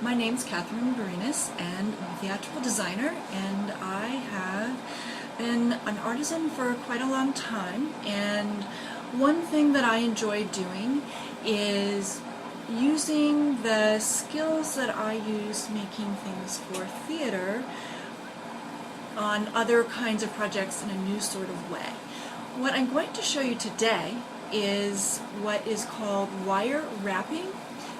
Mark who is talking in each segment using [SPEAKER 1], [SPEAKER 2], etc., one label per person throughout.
[SPEAKER 1] My name's Catherine Barinas, and I'm a theatrical designer, and I have been an artisan for quite a long time. And one thing that I enjoy doing is using the skills that I use making things for theater on other kinds of projects in a new sort of way. What I'm going to show you today is what is called wire wrapping.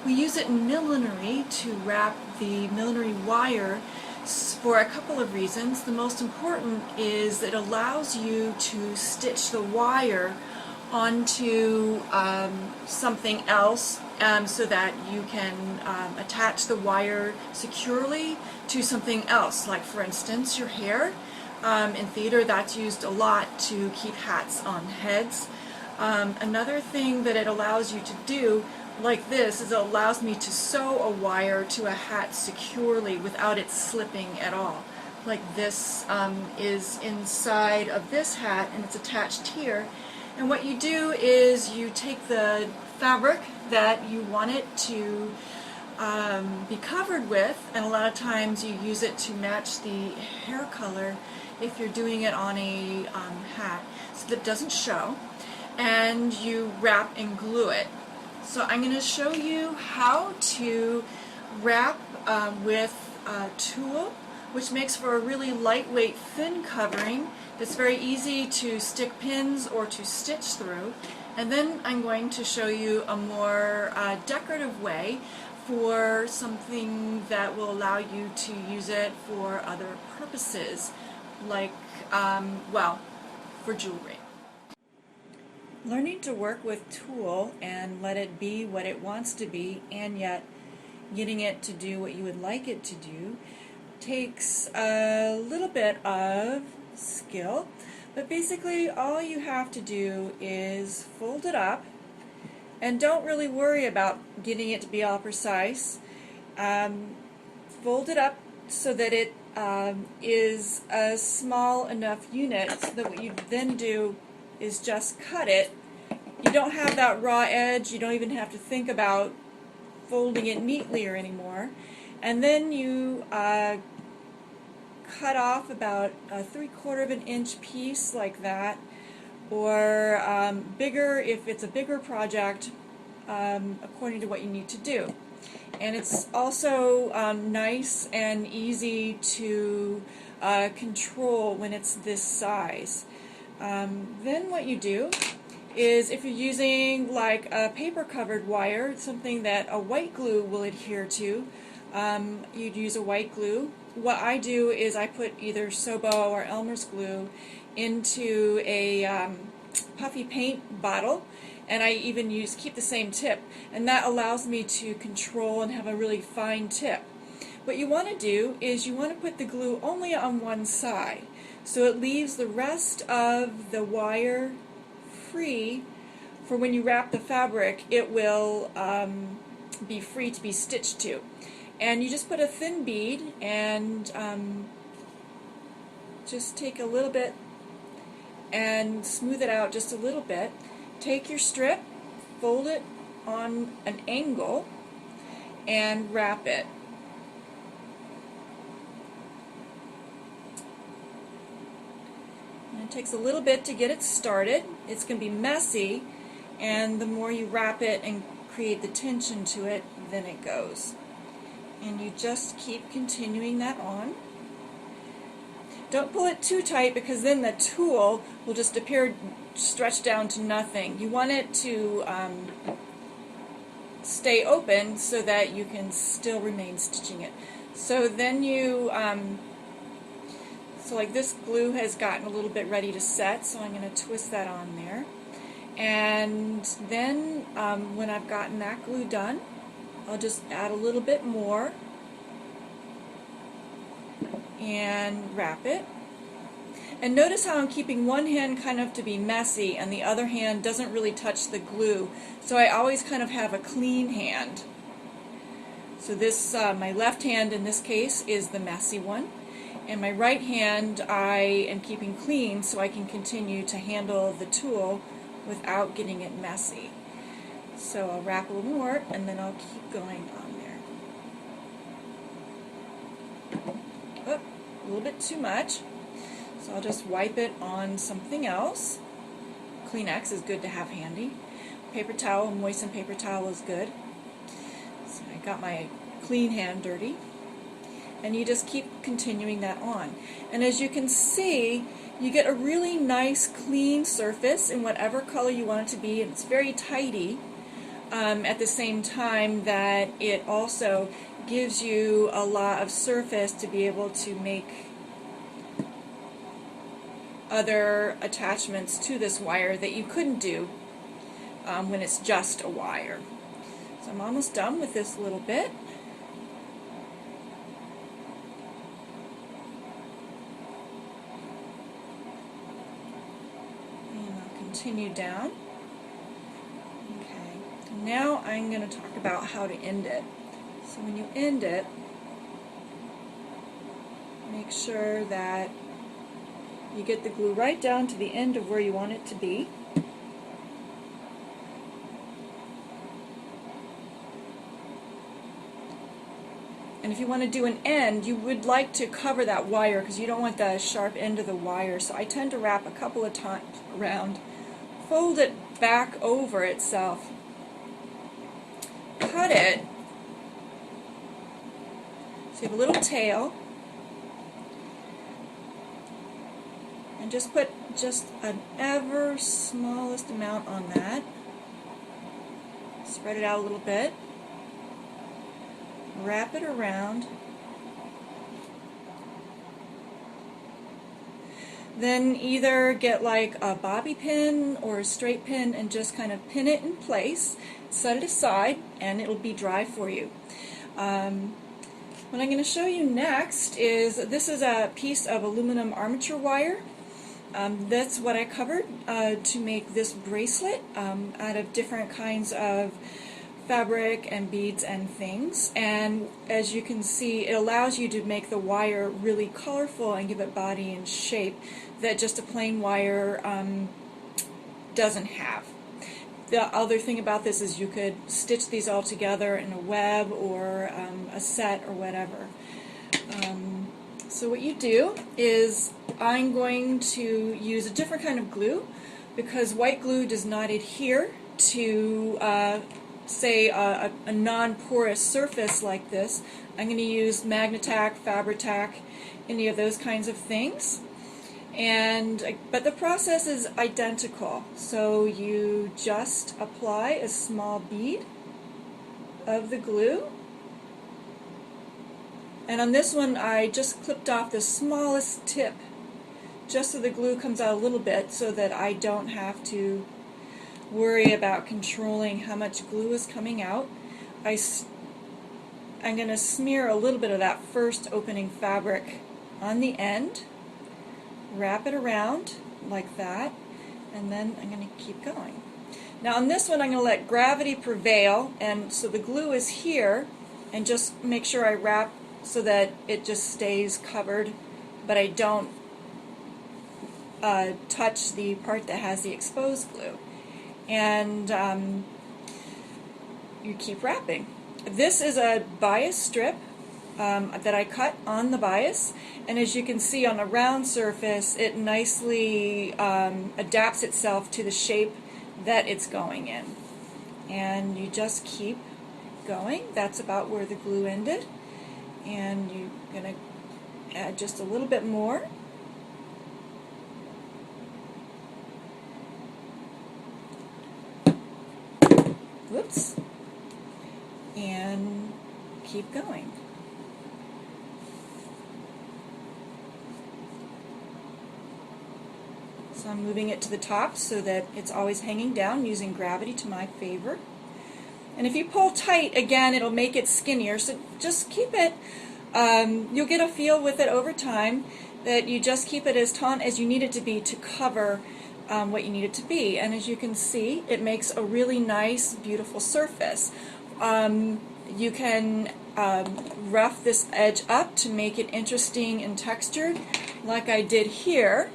[SPEAKER 1] We use it in millinery to wrap the millinery wire for a couple of reasons. The most important is it allows you to stitch the wire onto something else so that you can attach the wire securely to something else, like for instance your hair. In theater, that's used a lot to keep hats on heads. Another thing that it allows you to do like this is it allows me to sew a wire to a hat securely without it slipping at all. Like this is inside of this hat and it's attached here. And what you do is you take the fabric that you want it to be covered with, and a lot of times you use it to match the hair color if you're doing it on a hat so that it doesn't show, and you wrap and glue it. So I'm going to show you how to wrap with a tulle, which makes for a really lightweight, thin covering that's very easy to stick pins or to stitch through. And then I'm going to show you a more decorative way for something that will allow you to use it for other purposes, like, well, for jewelry. Learning to work with tulle and let it be what it wants to be, and yet getting it to do what you would like it to do, takes a little bit of skill. But basically all you have to do is fold it up, and don't really worry about getting it to be all precise. Fold it up so that it is a small enough unit so that what you then do is just cut it. You don't have that raw edge, you don't even have to think about folding it neatly or anymore. And then you cut off about a 3/4 of an inch piece like that, or bigger if it's a bigger project, according to what you need to do. And it's also nice and easy to control when it's this size. Then what you do is, if you're using like a paper covered wire, something that a white glue will adhere to, you'd use a white glue. What I do is I put either Sobo or Elmer's glue into a puffy paint bottle, and I even keep the same tip, and that allows me to control and have a really fine tip. What you want to do is you want to put the glue only on one side, so it leaves the rest of the wire free for when you wrap the fabric. It will be free to be stitched to. And you just put a thin bead and just take a little bit and smooth it out just a little bit. Take your strip, fold it on an angle, and wrap it. And it takes a little bit to get it started. It's going to be messy, and the more you wrap it and create the tension to it, then it goes. And you just keep continuing that on. Don't pull it too tight, because then the tulle will just appear stretched down to nothing. You want it to stay open so that you can still remain stitching it. So then you, so like this glue has gotten a little bit ready to set, so I'm going to twist that on there. And then when I've gotten that glue done, I'll just add a little bit more and wrap it. And notice how I'm keeping one hand kind of to be messy and the other hand doesn't really touch the glue. So I always kind of have a clean hand. So this, my left hand in this case is the messy one, and my right hand I am keeping clean so I can continue to handle the tulle without getting it messy. So I'll wrap a little more, and then I'll keep going on there. a little bit too much. So I'll just wipe it on something else. Kleenex is good to have handy. Paper towel, moistened paper towel is good. So I got my clean hand dirty. And you just keep continuing that on. And as you can see, you get a really nice clean surface in whatever color you want it to be, and it's very tidy at the same time that it also gives you a lot of surface to be able to make other attachments to this wire that you couldn't do when it's just a wire. So I'm almost done with this little bit. And I'll continue down. Okay, now I'm going to talk about how to end it. So when you end it, make sure that you get the glue right down to the end of where you want it to be. And if you want to do an end, you would like to cover that wire because you don't want the sharp end of the wire. So I tend to wrap a couple of times around, fold it back over itself, cut it, so you have a little tail, and just put just an ever smallest amount on that. Spread it out a little bit. Wrap it around. Then either get like a bobby pin or a straight pin and just kind of pin it in place, set it aside, and it'll be dry for you. What I'm going to show you next is, this is a piece of aluminum armature wire. That's what I covered to make this bracelet out of different kinds of fabric and beads and things. And as you can see, it allows you to make the wire really colorful and give it body and shape that just a plain wire doesn't have. The other thing about this is you could stitch these all together in a web or a set or whatever. So what you do is, I'm going to use a different kind of glue because white glue does not adhere to say a non-porous surface like this. I'm going to use Magnatac, Fabri-Tac, any of those kinds of things. But the process is identical. So you just apply a small bead of the glue. And on this one I just clipped off the smallest tip just so the glue comes out a little bit so that I don't have to worry about controlling how much glue is coming out. I'm going to smear a little bit of that first opening fabric on the end, wrap it around like that, and then I'm going to keep going. Now on this one I'm going to let gravity prevail, and so the glue is here, and just make sure I wrap so that it just stays covered, but I don't touch the part that has the exposed glue. And you keep wrapping. This is a bias strip that I cut on the bias, and as you can see on a round surface it nicely adapts itself to the shape that it's going in. And you just keep going. That's about where the glue ended, and you're going to add just a little bit more. Whoops. And keep going. So I'm moving it to the top so that it's always hanging down, using gravity to my favor. And if you pull tight, again, it'll make it skinnier, so just keep it, you'll get a feel with it over time that you just keep it as taut as you need it to be to cover what you need it to be. And as you can see, it makes a really nice, beautiful surface. You can rough this edge up to make it interesting and textured, like I did here.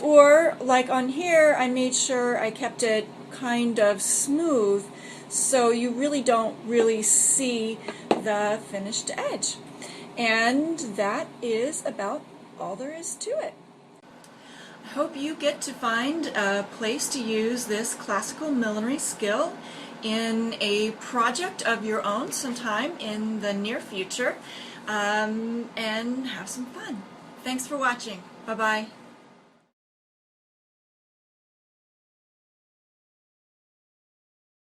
[SPEAKER 1] Or, like on here, I made sure I kept it kind of smooth so you really don't really see the finished edge. And that is about all there is to it. I hope you get to find a place to use this classical millinery skill in a project of your own sometime in the near future, and have some fun. Thanks for watching. Bye-bye.